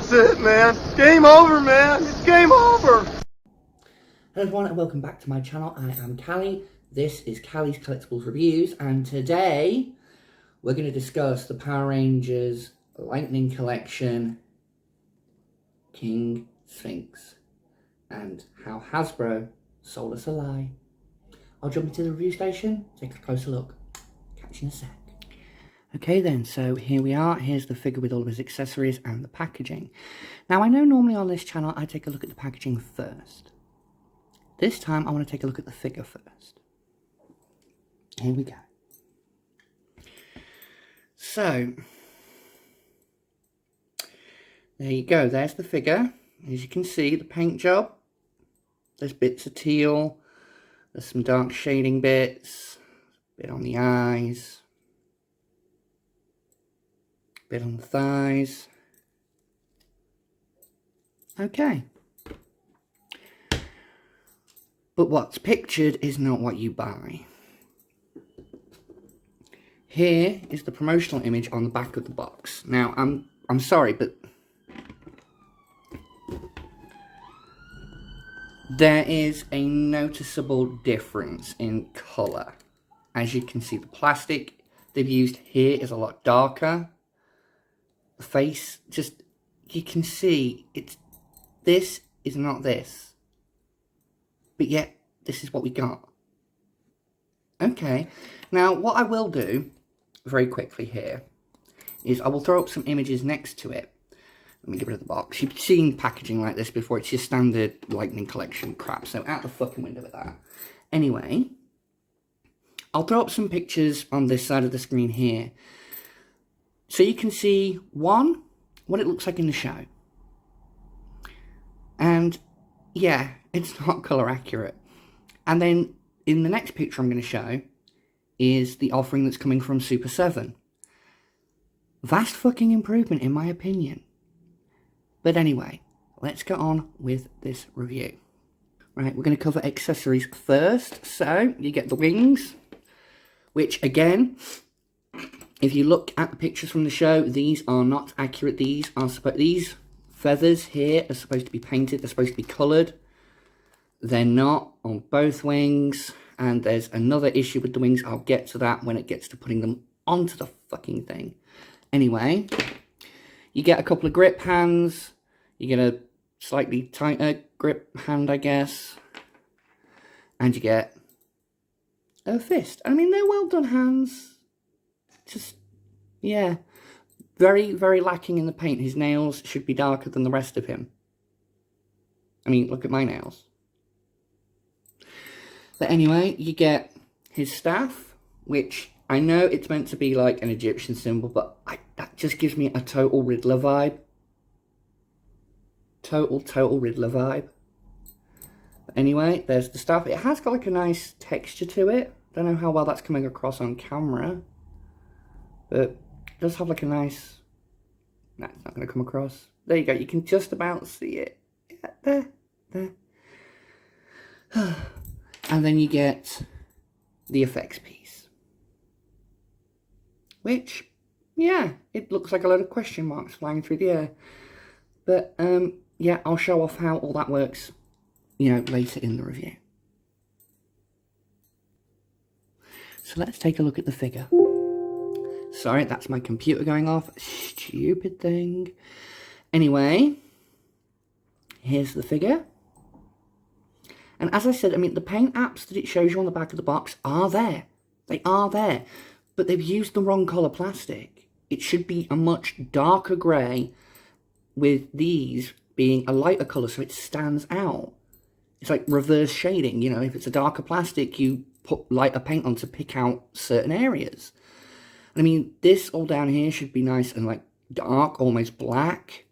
That's it, man. Game over, man. It's game over. Hello everyone and welcome back to my channel. I am Callie. This is Callie's Collectibles Reviews, and today we're going to discuss the Power Rangers Lightning Collection King Sphinx and how Hasbro sold us a lie. I'll jump into the review station, take a closer look. Catch you in a sec. Okay then, so here we are. Here's the figure with all of his accessories and the packaging. Now I know normally on this channel I take a look at the packaging first. This time I want to take a look at the figure first. Here we go. So, there you go, there's the figure. As you can see, the paint job. There's bits of teal, there's some dark shading bits, a bit on the eyes, a bit on the thighs. Okay. But what's pictured is not what you buy. Here is the promotional image on the back of the box. Now, I'm sorry, but there is a noticeable difference in colour. As you can see, the plastic they've used here is a lot darker. The face, just, you can see, this is not this. But yet, this is what we got. Okay, now what I will do, very quickly here, is I will throw up some images next to it. Let me get rid of the box. You've seen packaging like this before. It's your standard Lightning Collection crap, so out the fucking window with that. Anyway, I'll throw up some pictures on this side of the screen here, so you can see, one, what it looks like in the show. And, yeah, it's not colour accurate. And then, in the next picture I'm going to show, is the offering that's coming from Super 7. Vast fucking improvement, in my opinion. But anyway, let's get on with this review. Right, we're going to cover accessories first. So, you get the wings, which, again, if you look at the pictures from the show, these are not accurate. These feathers here are supposed to be painted. They're supposed to be coloured. They're not on both wings, and there's another issue with the wings. I'll get to that when it gets to putting them onto the fucking thing. Anyway, you get a couple of grip hands, you get a slightly tighter grip hand, I guess, and you get a fist. I mean, they're well done hands, just, yeah, very, very lacking in the paint. His nails should be darker than the rest of him. I mean, look at my nails. But anyway, you get his staff, which I know it's meant to be like an Egyptian symbol, but that just gives me a total Riddler vibe. Total Riddler vibe. But anyway, there's the staff. It has got like a nice texture to it. Don't know how well that's coming across on camera, but it does have like a nice... No, it's not going to come across. There you go. You can just about see it. Yeah, there. And then you get the effects piece. Which, yeah, it looks like a load of question marks flying through the air. But, yeah, I'll show off how all that works, you know, later in the review. So let's take a look at the figure. Sorry, that's my computer going off. Stupid thing. Anyway, here's the figure. And as I said, I mean, the paint apps that it shows you on the back of the box are there. They are there. But they've used the wrong colour plastic. It should be a much darker grey, with these being a lighter colour so it stands out. It's like reverse shading, you know, if it's a darker plastic, you put lighter paint on to pick out certain areas. I mean, this all down here should be nice and like dark, almost black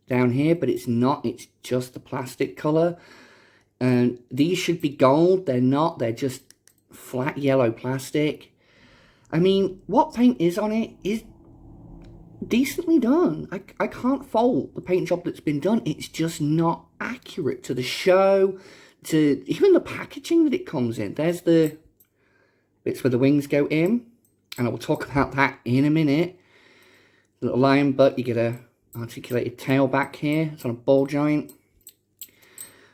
down here, but it's not. It's just the plastic colour. And these should be gold. They're not. They're just flat yellow plastic. I mean, what paint is on it is decently done. I can't fault the paint job that's been done. It's just not accurate to the show, to even the packaging that it comes in. There's the bits where the wings go in, and I will talk about that in a minute. Little lion butt, you get a articulated tail back here. It's on a ball joint.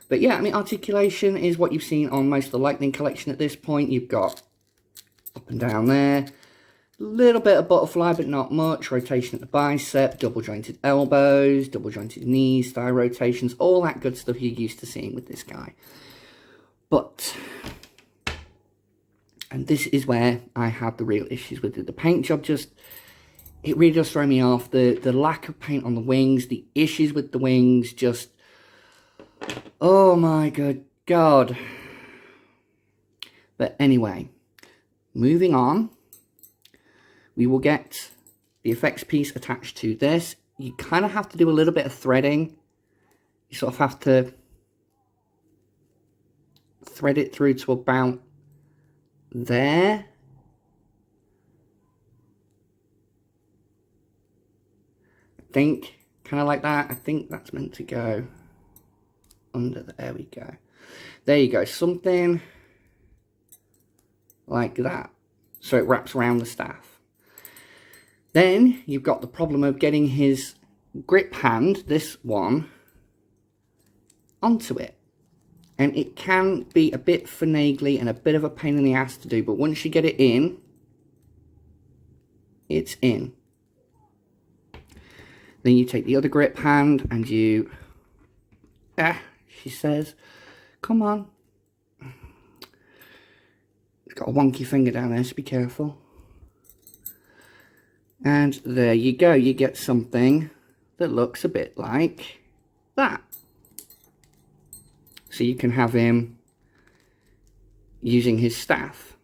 But yeah, I mean, articulation is what you've seen on most of the Lightning collection at this point. You've got up and down there. A little bit of butterfly, but not much. Rotation at the bicep, double jointed elbows, double jointed knees, thigh rotations, all that good stuff you're used to seeing with this guy. But, and this is where I have the real issues with it. The paint job just, it really does throw me off. The lack of paint on the wings, the issues with the wings, just, oh my good God. But anyway, moving on. We will get the effects piece attached to this. You kind of have to do a little bit of threading. You sort of have to thread it through to about there. I think, kind of like that. I think that's meant to go under there we go. There you go. Something like that. So it wraps around the staff. Then you've got the problem of getting his grip hand, this one, onto it. And it can be a bit finagly and a bit of a pain in the ass to do, but once you get it in, it's in. Then you take the other grip hand and you, she says, come on. It's got a wonky finger down there, so be careful. And there you go, you get something that looks a bit like that. So you can have him using his staff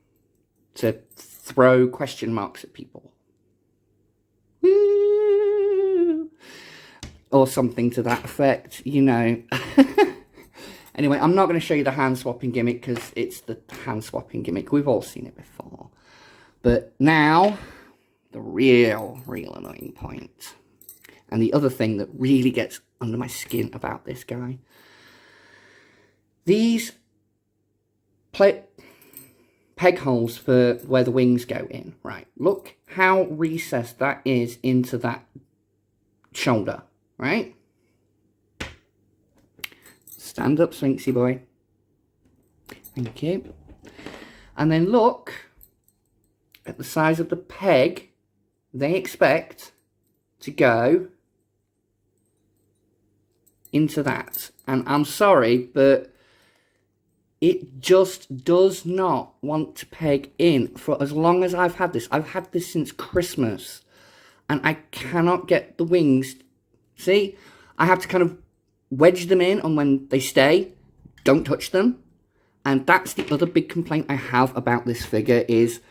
to throw question marks at people. Woo! Or something to that effect, you know. Anyway, I'm not going to show you the hand swapping gimmick because it's the hand swapping gimmick. We've all seen it before. But now, the real annoying point. And the other thing that really gets under my skin about this guy. These peg holes for where the wings go in, right? Look how recessed that is into that shoulder, right? Stand up, Sphinxy boy. Thank you. And then look at the size of the peg they expect to go into that. And I'm sorry, but it just does not want to peg in for as long as I've had this. I've had this since Christmas. And I cannot get the wings. See? I have to kind of wedge them in, and when they stay, don't touch them. And that's the other big complaint I have about this figure is,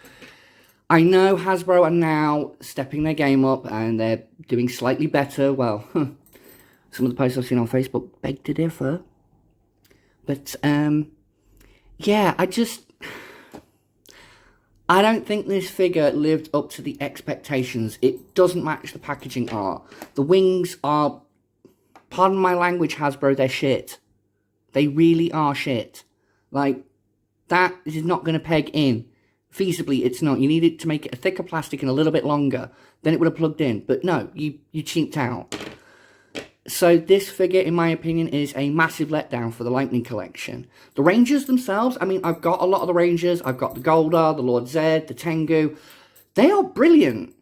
I know Hasbro are now stepping their game up and they're doing slightly better. Well, some of the posts I've seen on Facebook beg to differ. But, yeah, I don't think this figure lived up to the expectations. It doesn't match the packaging art. The wings are, pardon my language, Hasbro, they're shit. They really are shit. Like, that is not going to peg in. Feasibly, it's not. You needed to make it a thicker plastic and a little bit longer. Then it would have plugged in. But no, you cheaped out. So this figure, in my opinion, is a massive letdown for the Lightning collection. The Rangers themselves, I mean, I've got a lot of the Rangers. I've got the Goldar, the Lord Zed, the Tengu. They are brilliant.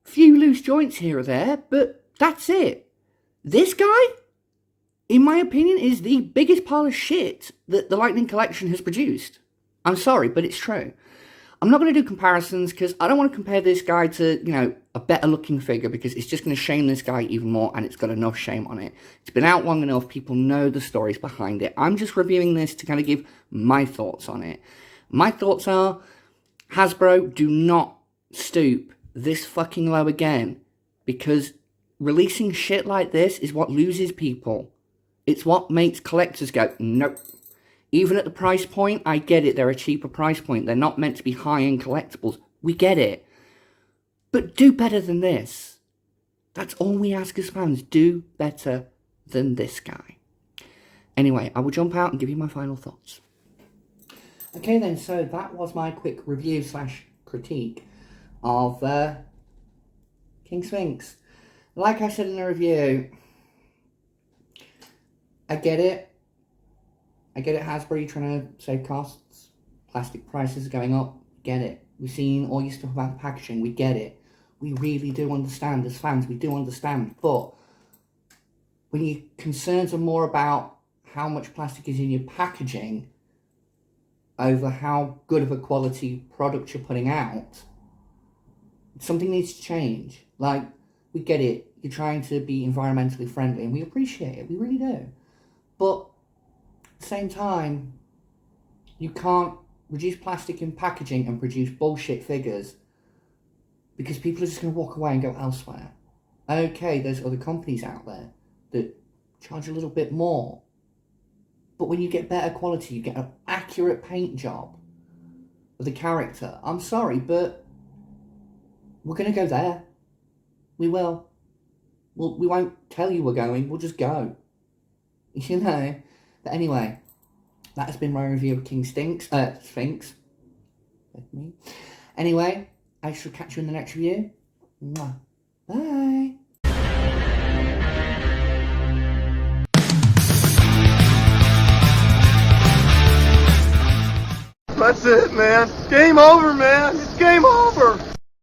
Few loose joints here or there, but that's it. This guy, in my opinion, is the biggest pile of shit that the Lightning collection has produced. I'm sorry, but it's true. I'm not going to do comparisons because I don't want to compare this guy to, you know, a better looking figure because it's just going to shame this guy even more and it's got enough shame on it. It's been out long enough, people know the stories behind it. I'm just reviewing this to kind of give my thoughts on it. My thoughts are, Hasbro, do not stoop this fucking low again because releasing shit like this is what loses people. It's what makes collectors go, nope. Even at the price point, I get it, they're a cheaper price point. They're not meant to be high-end collectibles. We get it. But do better than this. That's all we ask as fans. Do better than this guy. Anyway, I will jump out and give you my final thoughts. Okay then, so that was my quick review / critique of King Sphinx. Like I said in the review, I get it. I get it, Hasbro, you're trying to save costs. Plastic prices are going up. Get it. We've seen all your stuff about packaging. We get it. We really do understand. As fans, we do understand. But when your concerns are more about how much plastic is in your packaging over how good of a quality product you're putting out, something needs to change. Like, we get it. You're trying to be environmentally friendly, and we appreciate it. We really do. But at the same time, you can't reduce plastic in packaging and produce bullshit figures because people are just going to walk away and go elsewhere. Okay, there's other companies out there that charge a little bit more. But when you get better quality, you get an accurate paint job of the character. I'm sorry, but we're going to go there. We will. We won't tell you we're going. We'll just go. You know? But anyway, that has been my review of Sphinx. Anyway, I shall catch you in the next review. Mwah. Bye. That's it, man. Game over, man. It's game over.